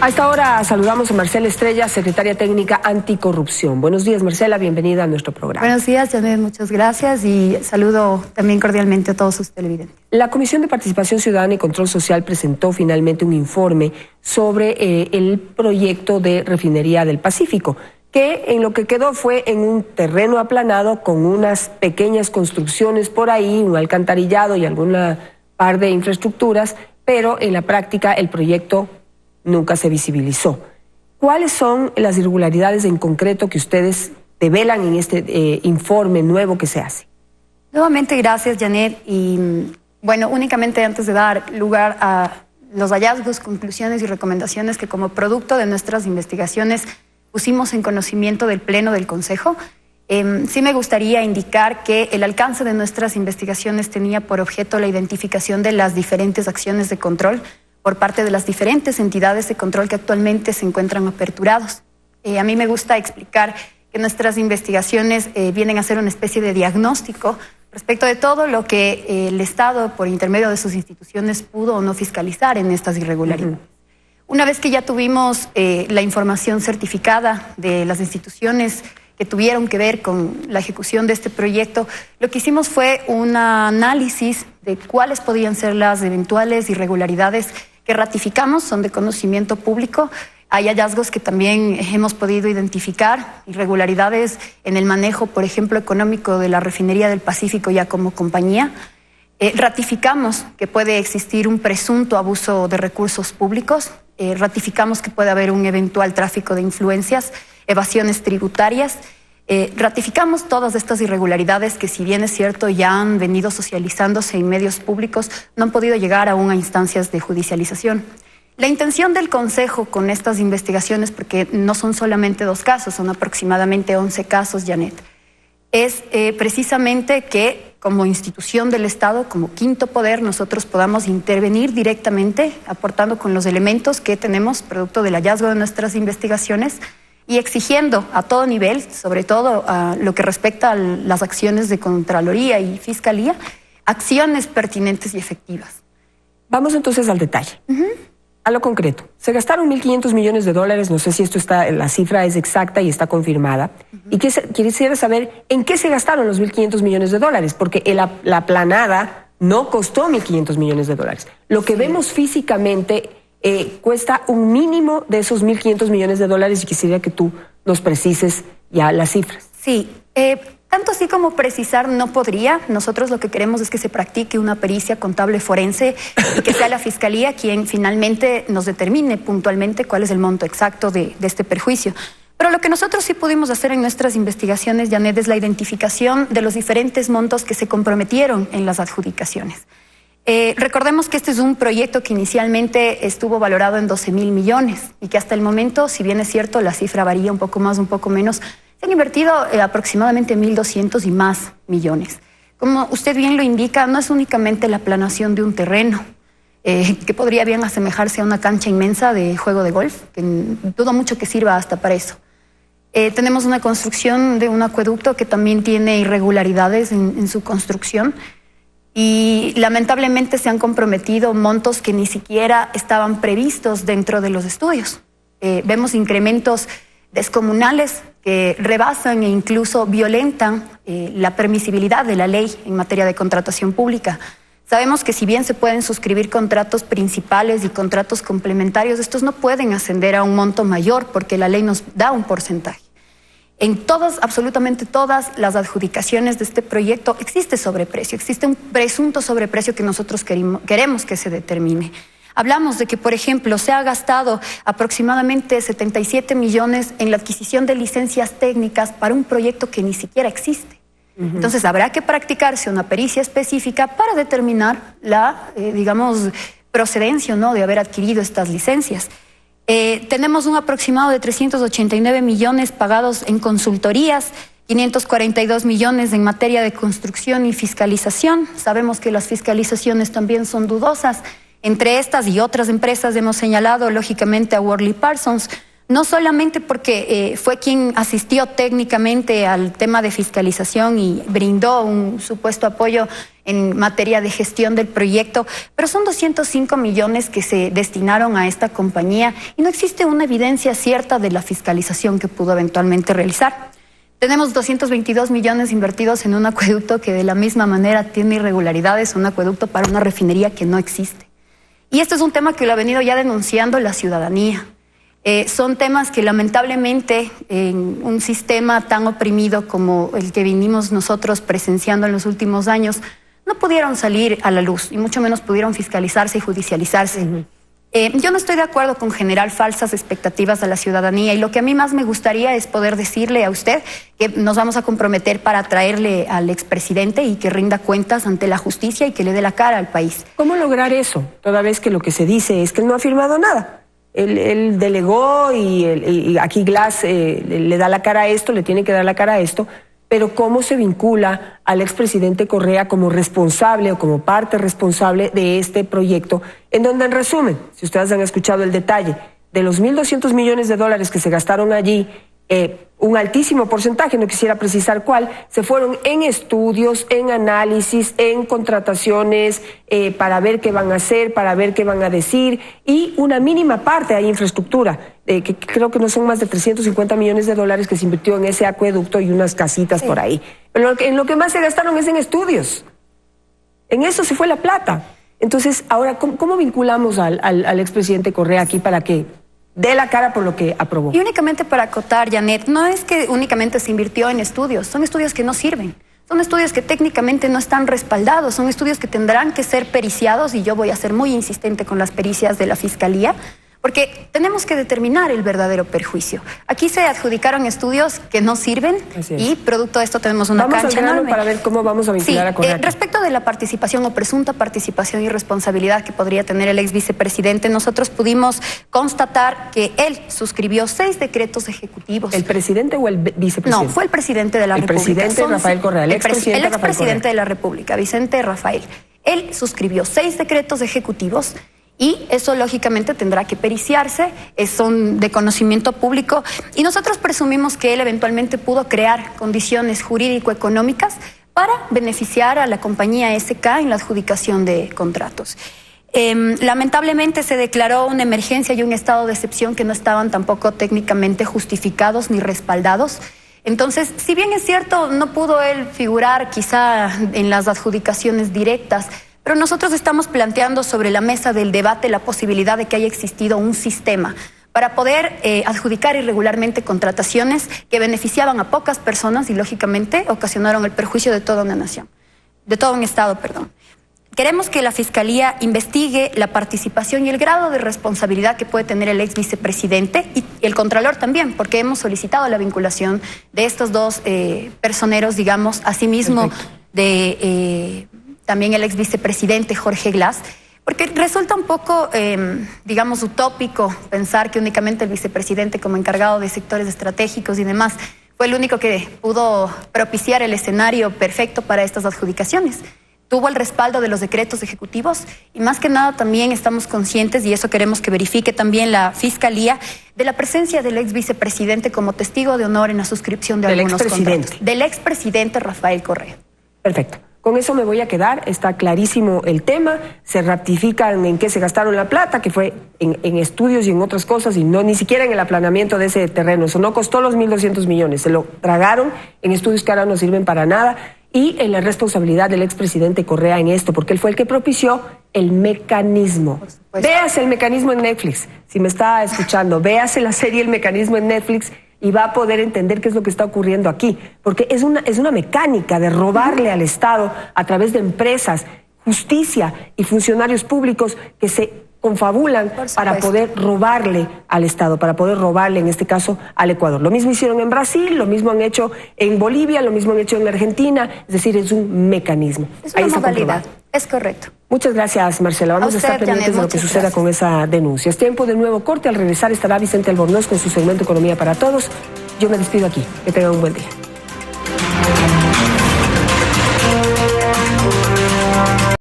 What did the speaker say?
A esta hora saludamos a Marcela Estrella, secretaria técnica anticorrupción. Buenos días, Marcela, bienvenida a nuestro programa. Buenos días, Janet, muchas gracias y saludo también cordialmente a todos sus televidentes. La Comisión de Participación Ciudadana y Control Social presentó finalmente un informe sobre el proyecto de refinería del Pacífico, que en lo que quedó fue en un terreno aplanado con unas pequeñas construcciones por ahí, un alcantarillado y alguna par de infraestructuras, pero en la práctica el proyecto nunca se visibilizó. ¿Cuáles son las irregularidades en concreto que ustedes develan en este informe nuevo que se hace? Nuevamente, gracias, Janet. Y bueno, únicamente antes de dar lugar a los hallazgos, conclusiones y recomendaciones que como producto de nuestras investigaciones pusimos en conocimiento del Pleno del Consejo, sí me gustaría indicar que el alcance de nuestras investigaciones tenía por objeto la identificación de las diferentes acciones de control por parte de las diferentes entidades de control que actualmente se encuentran aperturados. A mí me gusta explicar que nuestras investigaciones vienen a ser una especie de diagnóstico respecto de todo lo que el Estado, por intermedio de sus instituciones, pudo o no fiscalizar en estas irregularidades. Una vez que ya tuvimos la información certificada de las instituciones que tuvieron que ver con la ejecución de este proyecto, lo que hicimos fue un análisis de cuáles podían ser las eventuales irregularidades que ratificamos, son de conocimiento público. Hay hallazgos que también hemos podido identificar, irregularidades en el manejo, por ejemplo, económico de la refinería del Pacífico ya como compañía. Ratificamos que puede existir un presunto abuso de recursos públicos, ratificamos que puede haber un eventual tráfico de influencias, evasiones tributarias. Ratificamos todas estas irregularidades que, si bien es cierto, ya han venido socializándose en medios públicos, no han podido llegar aún a instancias de judicialización. La intención del Consejo con estas investigaciones, porque no son solamente 2 casos, son aproximadamente 11 casos, Janet, es precisamente que como institución del Estado, como quinto poder, nosotros podamos intervenir directamente, aportando con los elementos que tenemos, producto del hallazgo de nuestras investigaciones, y exigiendo a todo nivel, sobre todo a lo que respecta a las acciones de Contraloría y Fiscalía, acciones pertinentes y efectivas. Vamos entonces al detalle, a lo concreto. Se gastaron 1.500 millones de dólares, no sé si la cifra es exacta y está confirmada, y quisiera saber en qué se gastaron los 1.500 millones de dólares, porque la aplanada no costó 1.500 millones de dólares. Lo que vemos físicamente cuesta un mínimo de esos 1.500 millones de dólares y quisiera que tú nos precises ya las cifras. Sí, tanto así como precisar no podría. Nosotros lo que queremos es que se practique una pericia contable forense y que sea la Fiscalía quien finalmente nos determine puntualmente cuál es el monto exacto de este perjuicio. Pero lo que nosotros sí pudimos hacer en nuestras investigaciones, Janet, es la identificación de los diferentes montos que se comprometieron en las adjudicaciones. Recordemos que este es un proyecto que inicialmente estuvo valorado en 12.000 millones y que hasta el momento, si bien es cierto, la cifra varía un poco más, un poco menos, se han invertido aproximadamente 1.200 y más millones. Como usted bien lo indica, no es únicamente la planación de un terreno, que podría bien asemejarse a una cancha inmensa de juego de golf, que dudo mucho que sirva hasta para eso. Tenemos una construcción de un acueducto que también tiene irregularidades en su construcción, y lamentablemente se han comprometido montos que ni siquiera estaban previstos dentro de los estudios. Vemos incrementos descomunales que rebasan e incluso violentan la permisibilidad de la ley en materia de contratación pública. Sabemos que si bien se pueden suscribir contratos principales y contratos complementarios, estos no pueden ascender a un monto mayor porque la ley nos da un porcentaje. En todas, absolutamente todas las adjudicaciones de este proyecto existe sobreprecio, existe un presunto sobreprecio que nosotros queremos que se determine. Hablamos de que, por ejemplo, se ha gastado aproximadamente 77 millones en la adquisición de licencias técnicas para un proyecto que ni siquiera existe. Entonces habrá que practicarse una pericia específica para determinar la, procedencia o no de haber adquirido estas licencias. Tenemos un aproximado de 389 millones pagados en consultorías, 542 millones en materia de construcción y fiscalización. Sabemos que las fiscalizaciones también son dudosas. Entre estas y otras empresas hemos señalado, lógicamente, a Worley Parsons. no solamente porque fue quien asistió técnicamente al tema de fiscalización y brindó un supuesto apoyo en materia de gestión del proyecto, pero son 205 millones que se destinaron a esta compañía y no existe una evidencia cierta de la fiscalización que pudo eventualmente realizar. Tenemos 222 millones invertidos en un acueducto que de la misma manera tiene irregularidades, un acueducto para una refinería que no existe. Y esto es un tema que lo ha venido ya denunciando la ciudadanía. Son temas que lamentablemente en un sistema tan oprimido como el que vinimos nosotros presenciando en los últimos años, no pudieron salir a la luz y mucho menos pudieron fiscalizarse y judicializarse. Yo no estoy de acuerdo con generar falsas expectativas a la ciudadanía y lo que a mí más me gustaría es poder decirle a usted que nos vamos a comprometer para traerle al expresidente y que rinda cuentas ante la justicia y que le dé la cara al país. ¿Cómo lograr eso? Toda vez que lo que se dice es que él no ha firmado nada. Él delegó y aquí Glass le da la cara a esto, le tiene que dar la cara a esto, pero ¿cómo se vincula al expresidente Correa como responsable o como parte responsable de este proyecto? En donde, en resumen, si ustedes han escuchado el detalle, de los 1.200 millones de dólares que se gastaron allí, un altísimo porcentaje, no quisiera precisar cuál, se fueron en estudios, en análisis, en contrataciones, para ver qué van a hacer, para ver qué van a decir, y una mínima parte hay infraestructura, que creo que no son más de 350 millones de dólares que se invirtió en ese acueducto y unas casitas por ahí. Pero en lo que más se gastaron es en estudios. En eso se fue la plata. Entonces, ahora, ¿cómo vinculamos al expresidente Correa aquí para que dé la cara por lo que aprobó? Y únicamente para acotar, Janet, no es que únicamente se invirtió en estudios, son estudios que no sirven. Son estudios que técnicamente no están respaldados, son estudios que tendrán que ser periciados y yo voy a ser muy insistente con las pericias de la Fiscalía, porque tenemos que determinar el verdadero perjuicio. Aquí se adjudicaron estudios que no sirven y producto de esto tenemos una cancha enorme. Para ver cómo vamos a vincular a Correa. Respecto de la participación o presunta participación y responsabilidad que podría tener el ex vicepresidente, nosotros pudimos constatar que él suscribió 6 decretos ejecutivos. ¿El presidente o el vicepresidente? No, fue el presidente de la República. El presidente Rafael Correa, el expresidente de la República, Vicente Rafael. Él suscribió 6 decretos ejecutivos. Y eso lógicamente tendrá que periciarse, son de conocimiento público y nosotros presumimos que él eventualmente pudo crear condiciones jurídico-económicas para beneficiar a la compañía SK en la adjudicación de contratos. Lamentablemente se declaró una emergencia y un estado de excepción que no estaban tampoco técnicamente justificados ni respaldados. Entonces, si bien es cierto, no pudo él figurar quizá en las adjudicaciones directas, pero nosotros estamos planteando sobre la mesa del debate la posibilidad de que haya existido un sistema para poder adjudicar irregularmente contrataciones que beneficiaban a pocas personas y lógicamente ocasionaron el perjuicio de toda una nación, de todo un estado, perdón. Queremos que la Fiscalía investigue la participación y el grado de responsabilidad que puede tener el ex vicepresidente y el Contralor también, porque hemos solicitado la vinculación de estos dos personeros, digamos, asimismo de también el ex vicepresidente Jorge Glass, porque resulta un poco, digamos, utópico pensar que únicamente el vicepresidente como encargado de sectores estratégicos y demás fue el único que pudo propiciar el escenario perfecto para estas adjudicaciones. Tuvo el respaldo de los decretos ejecutivos y más que nada también estamos conscientes, y eso queremos que verifique también la Fiscalía, de la presencia del ex vicepresidente como testigo de honor en la suscripción de algunos contratos. Del expresidente Rafael Correa. Perfecto. Con eso me voy a quedar, está clarísimo el tema, se ratifican en qué se gastaron la plata, que fue en estudios y en otras cosas, y no ni siquiera en el aplanamiento de ese terreno. Eso no costó los 1.200 millones, se lo tragaron en estudios que ahora no sirven para nada, y en la responsabilidad del expresidente Correa en esto, porque él fue el que propició el mecanismo. Véase el mecanismo en Netflix, si me está escuchando, véase la serie El Mecanismo en Netflix, y va a poder entender qué es lo que está ocurriendo aquí, porque es una mecánica de robarle al Estado a través de empresas, justicia y funcionarios públicos que se confabulan para poder robarle al Estado, para poder robarle en este caso al Ecuador. Lo mismo hicieron en Brasil, lo mismo han hecho en Bolivia, lo mismo han hecho en Argentina, es decir, es un mecanismo. Es una modalidad, es correcto. Muchas gracias, Marcela. Vamos a estar pendientes de lo que suceda con esa denuncia. Es tiempo de nuevo corte. Al regresar estará Vicente Albornoz con su segmento Economía para Todos. Yo me despido aquí. Que tengan un buen día.